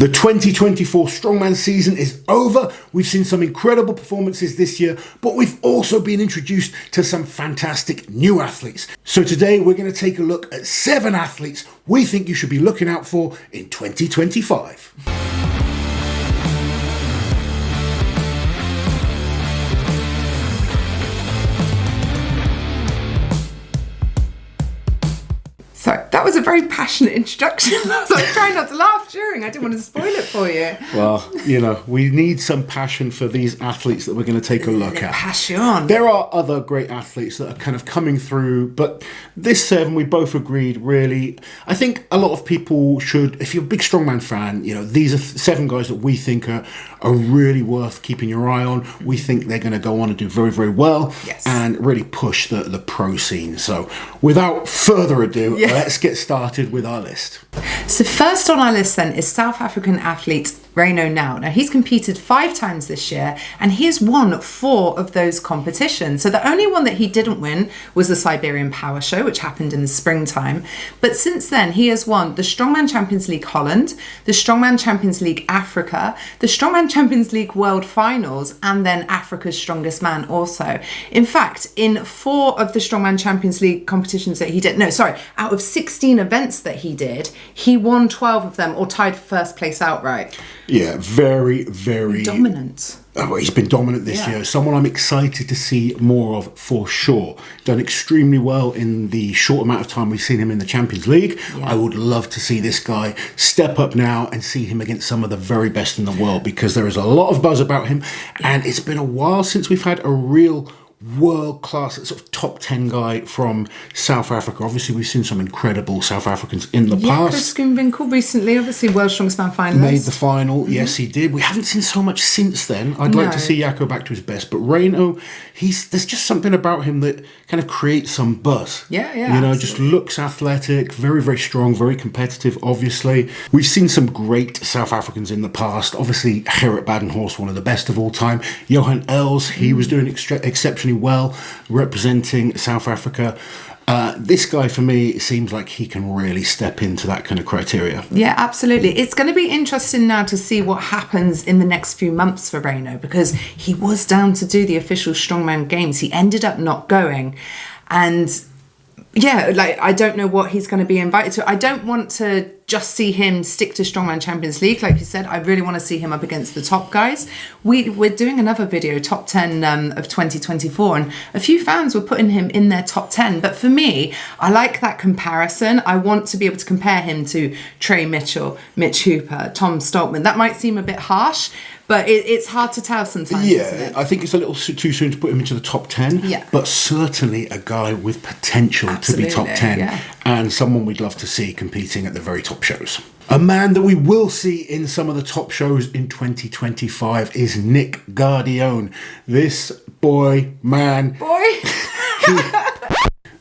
The 2024 Strongman season is over. We've seen some incredible performances this year, but we've also been introduced to some fantastic new athletes. So today we're going to take a look at 7 athletes we think you should be looking out for in 2025. So that was a very passionate introduction. I was trying not to laugh during. I didn't want to spoil it for you. Well, we need some passion for these athletes that we're going to take a look at. Passion. There are other great athletes that are kind of coming through, but this 7, we both agreed, really, I think a lot of people should, if you're a big Strongman fan, these are 7 guys that we think are really worth keeping your eye on. We think they're going to go on and do very, very well. Yes. And really push the pro scene. So without further ado, let's get started with our list. So first on our list then is South African athlete Raino. Now he's competed 5 times this year and he has won 4 of those competitions. So the only one that he didn't win was the Siberian Power Show, which happened in the springtime. But since then he has won the Strongman Champions League Holland, the Strongman Champions League Africa, the Strongman Champions League World Finals, and then Africa's Strongest Man also. In fact, in 4 of the Strongman Champions League competitions that he did, out of 16 events that he did, he won 12 of them or tied for first place outright. Yeah, very, very dominant. Oh, he's been dominant this year. Someone I'm excited to see more of for sure. Done extremely well in the short amount of time we've seen him in the Champions League. Yeah. I would love to see this guy step up now and see him against some of the very best in the world, because there is a lot of buzz about him. And it's been a while since we've had a real world-class sort of top 10 guy from South Africa. Obviously we've seen some incredible South Africans in the past. Grekov recently, obviously World Strongest Man finalist. Made the final, yes he did. We haven't seen so much since then. I'd like to see Jaco back to his best, but Raino, there's just something about him that kind of creates some buzz. Just looks athletic, very, very strong, very competitive, obviously. We've seen some great South Africans in the past. Obviously Gerrit Badenhorst, one of the best of all time. Johan Els, he was doing exceptionally well representing South Africa. This guy, for me, it seems like he can really step into that kind of criteria. Yeah, absolutely. It's going to be interesting now to see what happens in the next few months for Raino, because he was down to do the official Strongman Games. He ended up not going. And I don't know what he's going to be invited to. I don't want to just see him stick to Strongman Champions League. Like you said, I really want to see him up against the top guys. We're doing another video, top 10 of 2024, and a few fans were putting him in their top 10. But for me, I like that comparison. I want to be able to compare him to Trey Mitchell, Mitch Hooper, Tom Stoltman. That might seem a bit harsh, but it's hard to tell sometimes, isn't it? I think it's a little too soon to put him into the top 10, but certainly a guy with potential to be top 10 and someone we'd love to see competing at the very top shows. A man that we will see in some of the top shows in 2025 is Nick Guardion. This man.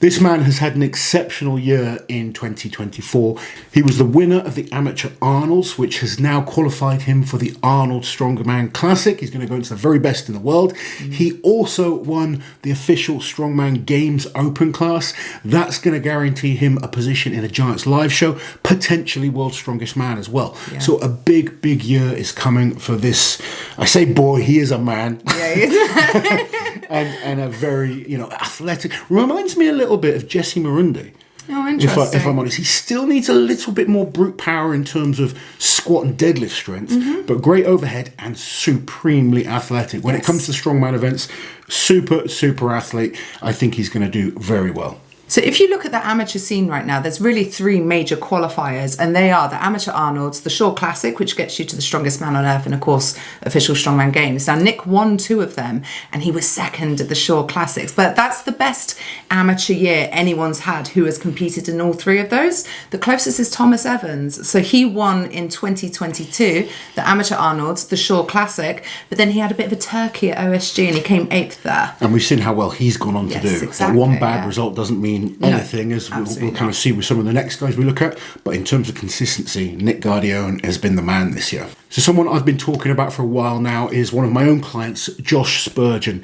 This man has had an exceptional year in 2024. He was the winner of the Amateur Arnold's, which has now qualified him for the Arnold Strongman Classic. He's going to go into the very best in the world. He also won the official Strongman Games Open class. That's going to guarantee him a position in a Giants live show, potentially World's Strongest Man as well. Yeah. So a big, big year is coming for this. I say boy, he is a man. Yeah, he is. and a very, athletic. Reminds me a little bit of Jesse Marundi. Oh, interesting. If I'm honest, he still needs a little bit more brute power in terms of squat and deadlift strength, but great overhead and supremely athletic. When it comes to strongman events, super athlete. I think he's going to do very well. So if you look at the amateur scene right now, there's really 3 major qualifiers, and they are the Amateur Arnold's, the Shore Classic, which gets you to the Strongest Man on Earth, and of course, official Strongman Games. Now, Nick won 2 of them, and he was second at the Shore Classics, but that's the best amateur year anyone's had who has competed in all 3 of those. The closest is Thomas Evans. So he won in 2022, the Amateur Arnold's, the Shore Classic, but then he had a bit of a turkey at OSG, and he came 8th there. And we've seen how well he's gone on to do. Exactly, one bad result doesn't mean anything, as we'll kind of see with some of the next guys we look at. But in terms of consistency, Nick Guardion has been the man this year. So someone I've been talking about for a while now is one of my own clients, Josh Spurgeon.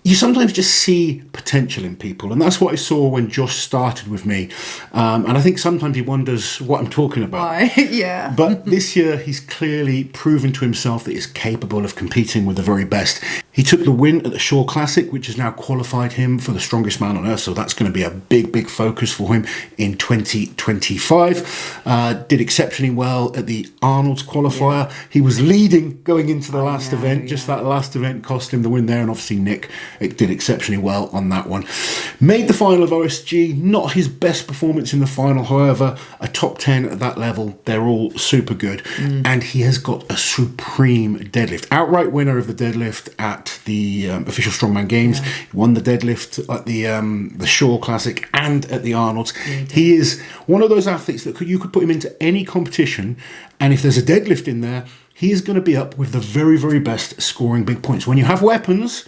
you sometimes just see potential in people, and that's what I saw when Josh started with me. And I think sometimes he wonders what I'm talking about. Why? Yeah. But this year, he's clearly proven to himself that he's capable of competing with the very best. He took the win at the Shore Classic, which has now qualified him for the strongest man on earth. So that's going to be a big focus for him in 2025. Did exceptionally well at the Arnold's qualifier. Yeah. He was leading going into the last event. Just that last event cost him the win there. And obviously Nick did exceptionally well on that one. Made the final of OSG. Not his best performance in the final. However, a top 10 at that level. They're all super good. And he has got a supreme deadlift. Outright winner of the deadlift at the official Strongman Games. Yeah. He won the deadlift at the Shore Classic and at the Arnold's. He is one of those athletes that you could put him into any competition, and if there's a deadlift in there, he is going to be up with the very best scoring big points. When you have weapons,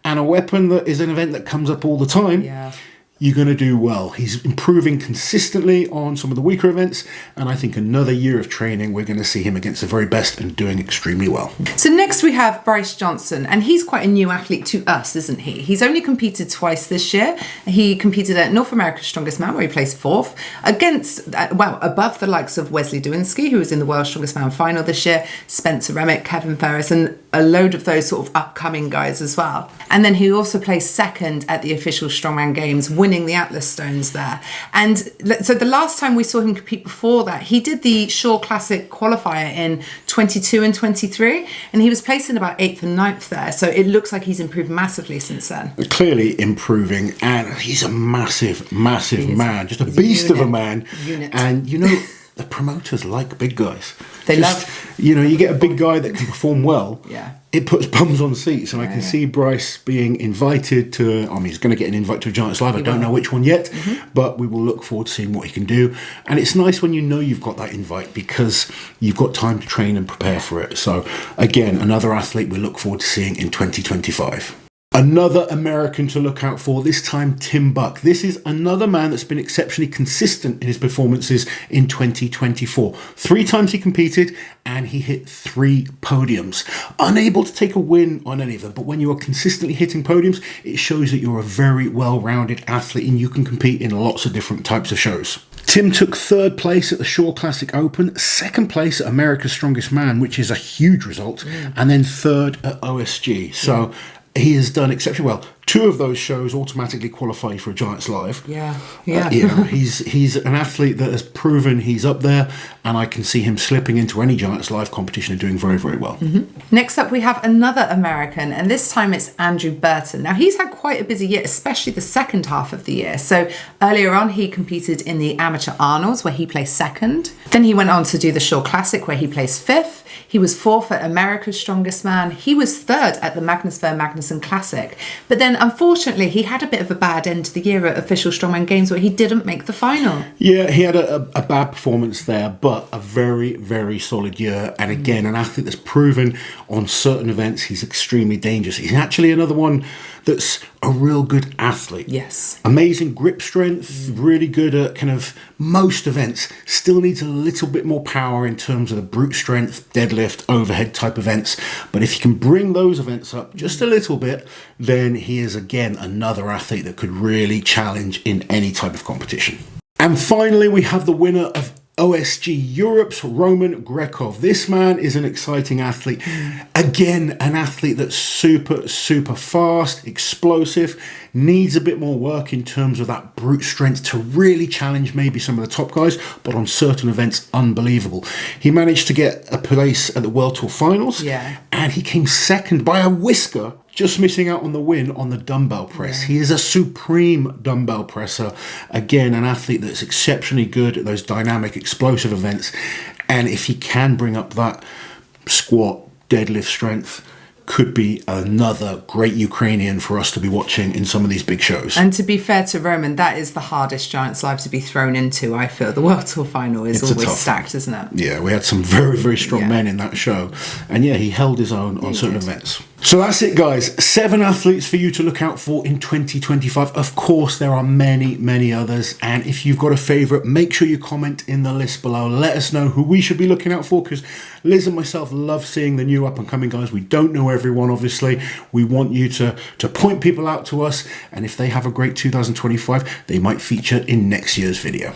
and a weapon that is an event that comes up all the time, you're going to do well. He's improving consistently on some of the weaker events, and I think another year of training, we're going to see him against the very best and doing extremely well. So next we have Bryce Johnson, and he's quite a new athlete to us, isn't he? He's only competed twice this year. He competed at North America's Strongest Man, where he placed 4th, against, above the likes of Wesley Dewinski, who was in the World's Strongest Man final this year, Spencer Remick, Kevin Ferris, and a load of those sort of upcoming guys as well. And then he also placed 2nd at the official Strongman Games, winning the Atlas Stones there. And so the last time we saw him compete before that, he did the Shore Classic qualifier in 22 and 23, and he was placed in about 8th and 9th there. So it looks like he's improved massively since then. Clearly improving, and he's a massive man, just a beast of a man. And you know, the promoters like big guys. They love, you get a big guy that can perform well. It puts bums on seats, and I can see Bryce being invited to. I mean, he's going to get an invite to a Giants Live. I don't know which one yet, but we will look forward to seeing what he can do. And it's nice when you know you've got that invite because you've got time to train and prepare for it. So again, another athlete we look forward to seeing in 2025. Another American to look out for, this time Tim Buck. This is another man that's been exceptionally consistent in his performances in 2024. 3 times he competed and he hit 3 podiums. Unable to take a win on any of them, but when you are consistently hitting podiums, it shows that you're a very well-rounded athlete and you can compete in lots of different types of shows. Tim took 3rd place at the Shore Classic Open, 2nd place at America's Strongest Man, which is a huge result, and then 3rd at OSG. So he has done exceptionally well. 2 of those shows automatically qualify for a Giants Live. He's an athlete that has proven he's up there, and I can see him slipping into any Giants Live competition and doing very well. Next up we have another American, and this time it's Andrew Burton. Now he's had quite a busy year, especially the second half of the year. So earlier on he competed in the Amateur Arnold's, where he placed 2nd. Then he went on to do the Shore Classic, where he placed 5th. He was 4th at America's Strongest Man. He was 3rd at the Magnus Ver Magnusson Classic. But then, unfortunately, he had a bit of a bad end to the year at official Strongman Games, where he didn't make the final. Yeah, he had a bad performance there, but a very solid year. And again, an athlete that's proven on certain events he's extremely dangerous. He's actually another one that's a real good athlete. Yes. Amazing grip strength, really good at kind of most events. Still needs a little bit more power in terms of the brute strength, deadlift, overhead type events. But if you can bring those events up just a little bit, then he is again another athlete that could really challenge in any type of competition. And finally, we have the winner of OSG Europe's Roman Grekov. This man is an exciting athlete. Again, an athlete that's super fast, explosive, needs a bit more work in terms of that brute strength to really challenge maybe some of the top guys, but on certain events, unbelievable. He managed to get a place at the World Tour Finals, and he came 2nd by a whisker, just missing out on the win on the dumbbell press. He is a supreme dumbbell presser. Again, an athlete that's exceptionally good at those dynamic, explosive events. And if he can bring up that squat, deadlift strength, could be another great Ukrainian for us to be watching in some of these big shows. And to be fair to Roman, that is the hardest Giants Live to be thrown into, I feel. The World Tour Final is always stacked, isn't it? Yeah, we had some very strong men in that show. And yeah, he held his own on certain events. So that's it, guys. 7 athletes for you to look out for in 2025. Of course, there are many, many others. And if you've got a favourite, make sure you comment in the list below. Let us know who we should be looking out for, because Liz and myself love seeing the new up-and-coming guys. We don't know everyone, obviously. We want you to point people out to us. And if they have a great 2025, they might feature in next year's video.